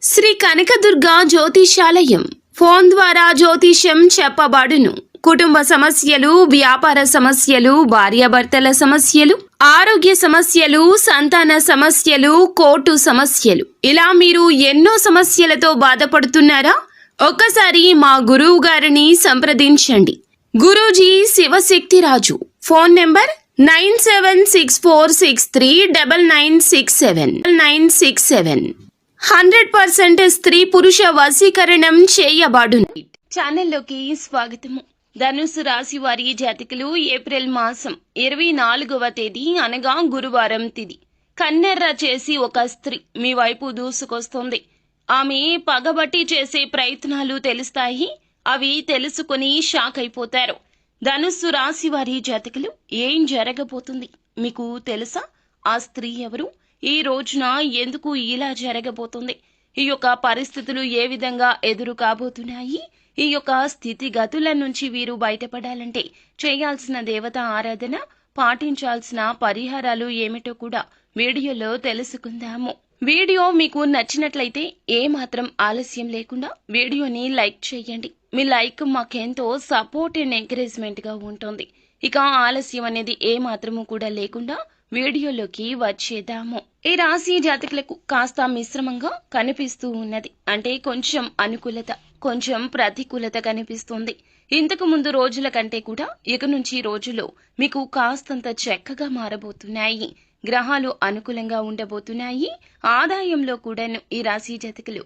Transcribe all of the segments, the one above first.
Shri Kanakadurga జ్యోతిషాలయం phone ద్వారా జ్యోతిష్యం చెప్పబడును. కుటుంబ సమస్యలు, వ్యాపార సమస్యలు, భార్యాభర్తల సమస్యలు, ఆరోగ్య సమస్యలు, సంతాన సమస్యలు, కోర్టు సమస్యలు, ఇలా మీరు ఎన్నో సమస్యలతో బాధపడుతున్నారా? ఒక్కసారి మా గురువు గారిని సంప్రదించండి. గురూజీ శివశక్తిరాజు. ఫోన్ నెంబర్ 9764639967 100% స్త్రీ పురుష వశీకరణం చేయబడును. ఛానల్లోకి స్వాగతము. ధనుసు రాశి వారి జాతకులు ఏప్రిల్ మాసం 24వ తేదీ అనగా గురువారం తిథి కన్నెర్ర చేసి ఒక స్త్రీ మీ వైపు దూసుకొస్తుంది. ఆమె పగబట్టి చేసే ప్రయత్నాలు తెలుస్తాయి. అవి తెలుసుకుని షాక్ అయిపోతారు. ధనుస్సు రాశి వారి జాతకులు ఏం జరగబోతుంది మీకు తెలుసా? ఆ స్త్రీ ఎవరు? ఈ రోజున ఎందుకు ఇలా జరగబోతుంది? ఈ యొక్క పరిస్థితులు ఏ విధంగా ఎదురు కాబోతున్నాయి? ఈ యొక్క స్థితిగతుల నుంచి వీరు బయటపడాలంటే చేయాల్సిన దేవత ఆరాధన, పాటించాల్సిన పరిహారాలు ఏమిటో కూడా వీడియోలో తెలుసుకుందాము. వీడియో మీకు నచ్చినట్లయితే ఏమాత్రం ఆలస్యం లేకుండా వీడియోని లైక్ చేయండి. మీ లైక్ మాకెంతో సపోర్ట్ అండ్ ఎంకరేజ్మెంట్ గా ఉంటుంది. ఇక ఆలస్యం అనేది ఏమాత్రము కూడా లేకుండా వీడియోలోకి వచ్చేద్దాము. ఈ రాశి జాతకులకు కాస్త మిశ్రమంగా కనిపిస్తూ ఉన్నది. అంటే కొంచెం అనుకూలత, కొంచెం ప్రతికూలత కనిపిస్తుంది. ఇంతకు ముందు రోజుల కంటే కూడా ఇక నుంచి రోజులు మీకు కాస్తంత చక్కగా మారబోతున్నాయి. గ్రహాలు అనుకూలంగా ఉండబోతున్నాయి. ఆదాయంలో కూడాను ఈ రాశి జాతకులు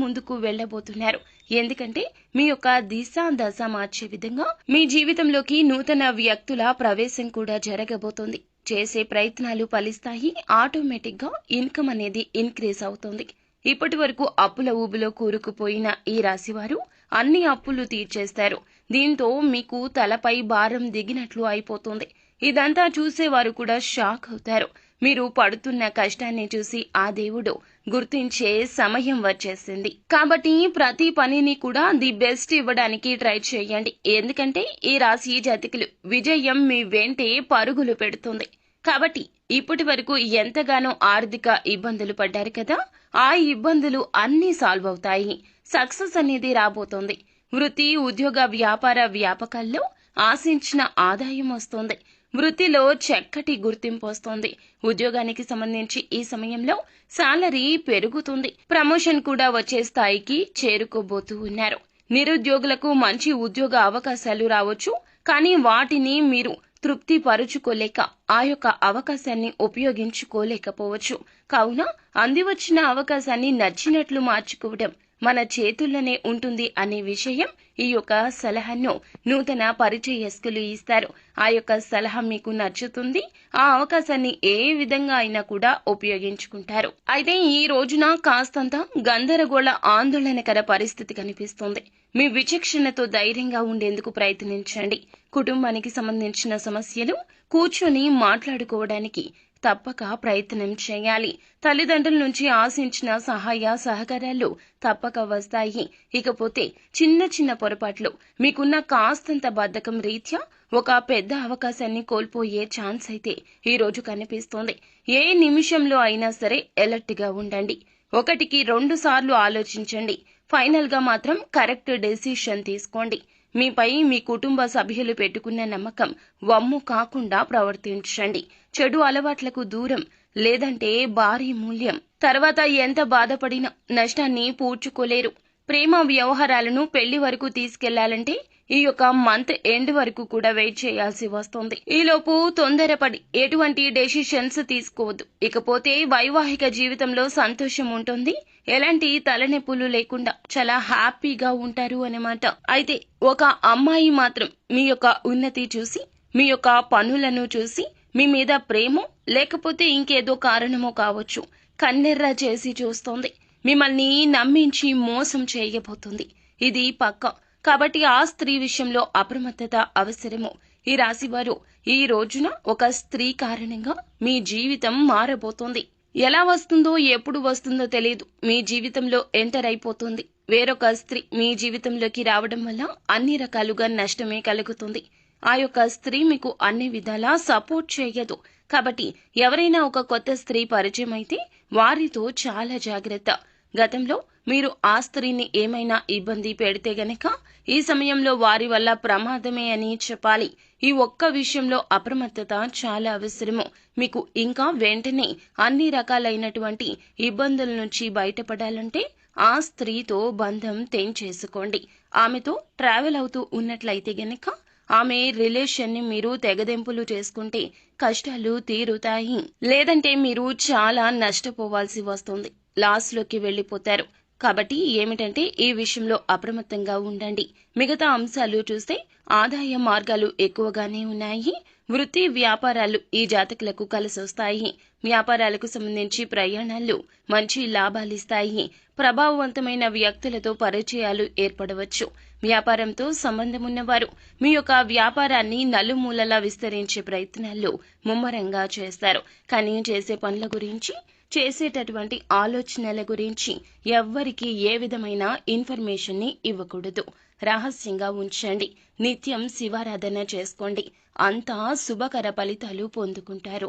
ముందుకు వెళ్లబోతున్నారు. ఎందుకంటే మీ యొక్క దిశ దశ మార్చే విధంగా మీ జీవితంలోకి నూతన వ్యక్తుల ప్రవేశం కూడా జరగబోతోంది. చేసే ప్రయత్నాలు ఫలిస్తాయి. ఆటోమేటిక్ గా ఇన్కమ్ అనేది ఇంక్రీజ్ అవుతుంది. ఇప్పటి వరకు అప్పుల ఊబిలో కూరుకుపోయిన ఈ రాశివారు అన్ని అప్పులు తీర్చేస్తారు. దీంతో మీకు తలపై భారం దిగినట్లు అయిపోతుంది. ఇదంతా చూసేవారు కూడా షాక్ అవుతారు. మీరు పడుతున్న కష్టాన్ని చూసి ఆ దేవుడు గుర్తించే సమయం వచ్చేసింది. కాబట్టి ప్రతి పనిని కూడా ది బెస్ట్ ఇవ్వడానికి ట్రై చేయండి. ఎందుకంటే ఈ రాశి జాతకులు విజయం మీ వెంటే పరుగులు పెడుతుంది. కాబట్టి ఇప్పటి వరకు ఎంతగానో ఆర్థిక ఇబ్బందులు పడ్డారు కదా, ఆ ఇబ్బందులు అన్నీ సాల్వ్ అవుతాయి. సక్సెస్ అనేది రాబోతోంది. వృత్తి, ఉద్యోగ, వ్యాపార వ్యాపకాల్లో ఆశించిన ఆదాయం వస్తుంది. వృత్తిలో చక్కటి గుర్తింపు వస్తుంది. ఉద్యోగానికి సంబంధించి ఈ సమయంలో సాలరీ పెరుగుతుంది. ప్రమోషన్ కూడా వచ్చే స్థాయికి చేరుకోబోతూ ఉన్నారు. నిరుద్యోగులకు మంచి ఉద్యోగ అవకాశాలు రావచ్చు. కానీ వాటిని మీరు తృప్తి పరుచుకోలేక ఆ యొక్క అవకాశాన్ని ఉపయోగించుకోలేకపోవచ్చు. కావున అందివచ్చిన అవకాశాన్ని నచ్చినట్లు మార్చుకోవడం మన చేతుల్లోనే ఉంటుంది అనే విషయం ఈ యొక్క సలహాను నూతన పరిచయస్తులు ఇస్తారు. ఆ యొక్క సలహా మీకు నచ్చుతుంది. ఆ అవకాశాన్ని ఏ విధంగా అయినా కూడా ఉపయోగించుకుంటారు. అయితే ఈ రోజున కాస్తంత గందరగోళ ఆందోళనకర పరిస్థితి కనిపిస్తుంది. మీ విచక్షణతో ధైర్యంగా ఉండేందుకు ప్రయత్నించండి. కుటుంబానికి సంబంధించిన సమస్యలు కూర్చొని మాట్లాడుకోవడానికి తప్పక ప్రయత్నం చేయాలి. తల్లిదండ్రుల నుంచి ఆశించిన సహాయ సహకారాలు తప్పక వస్తాయి. ఇకపోతే చిన్న చిన్న పొరపాట్లు, మీకున్న కాస్తంత బద్ధకం రీత్యా ఒక పెద్ద అవకాశాన్ని కోల్పోయే ఛాన్స్ అయితే ఈ రోజు కనిపిస్తోంది. ఏ నిమిషంలో అయినా సరే అలర్ట్ గా ఉండండి. 1కి 2 సార్లు ఆలోచించండి. ఫైనల్ గా మాత్రం కరెక్ట్ డెసిషన్ తీసుకోండి. మీపై మీ కుటుంబ సభ్యులు పెట్టుకున్న నమ్మకం వమ్ము కాకుండా ప్రవర్తించండి. చెడు అలవాట్లకు దూరం, లేదంటే భారీ మూల్యం. తర్వాత ఎంత బాధపడినా నష్టాన్ని పూడ్చుకోలేరు. ప్రేమ వ్యవహారాలను పెళ్లి వరకు తీసుకెళ్లాలంటే ఈ యొక్క మంత్ ఎండ్ వరకు కూడా వెయిట్ చేయాల్సి వస్తుంది. ఈలోపు తొందరపడి ఎటువంటి డెసిషన్స్ తీసుకోవద్దు. ఇకపోతే వైవాహిక జీవితంలో సంతోషం ఉంటుంది. ఎలాంటి తలనొప్పులు లేకుండా చాలా హ్యాపీగా ఉంటారు అన్నమాట. అయితే ఒక అమ్మాయి మాత్రం మీ యొక్క ఉన్నతి చూసి, మీ యొక్క పనులను చూసి మీ మీద ప్రేమో లేకపోతే ఇంకేదో కారణమో కావచ్చు కన్నెర్ర చేసి చూస్తోంది. మిమ్మల్ని నమ్మించి మోసం చేయబోతుంది. ఇది పక్కా. కాబట్టి ఆ స్త్రీ విషయంలో అప్రమత్తత అవసరము. ఈ రాశివారు ఈ రోజున ఒక స్త్రీ కారణంగా మీ జీవితం మారబోతోంది. ఎలా వస్తుందో ఎప్పుడు వస్తుందో తెలియదు. మీ జీవితంలో ఎంటర్ అయిపోతుంది. వేరొక స్త్రీ మీ జీవితంలోకి రావడం వల్ల అన్ని రకాలుగా నష్టమే కలుగుతుంది. ఆ యొక్క స్త్రీ మీకు అన్ని విధాలా సపోర్ట్ చేయదు. కాబట్టి ఎవరైనా ఒక కొత్త స్త్రీ పరిచయం అయితే వారితో చాలా జాగ్రత్త. గతంలో మీరు ఆ స్త్రీని ఏమైనా ఇబ్బంది పెడితే గనక ఈ సమయంలో వారి వల్ల ప్రమాదమే అని చెప్పాలి. ఈ ఒక్క విషయంలో అప్రమత్తత చాలా అవసరము. మీకు ఇంకా వెంటనే అన్ని రకాలైనటువంటి ఇబ్బందుల నుంచి బయటపడాలంటే ఆ స్త్రీతో బంధం తెంచేసుకోండి. ఆమెతో ట్రావెల్ అవుతూ ఉన్నట్లయితే గనక ఆమె రిలేషన్ ని మీరు తెగదెంపులు చేసుకుంటే కష్టాలు తీరుతాయి. లేదంటే మీరు చాలా నష్టపోవాల్సి వస్తుంది, లాస్ లోకి వెళ్లిపోతారు. కాబట్టి ఏమిటంటే ఈ విషయంలో అప్రమత్తంగా ఉండండి. మిగతా అంశాలు చూస్తే ఆదాయ మార్గాలు ఎక్కువగానే ఉన్నాయి. వృత్తి వ్యాపారాలు ఈ జాతకులకు కలిసొస్తాయి. వ్యాపారాలకు సంబంధించి ప్రయాణాలు మంచి లాభాలిస్తాయి. ప్రభావవంతమైన వ్యక్తులతో పరిచయాలు ఏర్పడవచ్చు. వ్యాపారంతో సంబంధం ఉన్నవారు మీ యొక్క వ్యాపారాన్ని నలుమూలలా విస్తరించే ప్రయత్నాలు ముమ్మరంగా చేస్తారు. కానీ చేసే పనుల గురించి, చేసేటటువంటి ఆలోచనల గురించి ఎవ్వరికీ ఏ విధమైన ఇన్ఫర్మేషన్ ని ఇవ్వకూడదు. రహస్యంగా ఉంచండి. నిత్యం శివారాధన చేసుకోండి. అంతా శుభకర ఫలితాలు పొందుకుంటారు.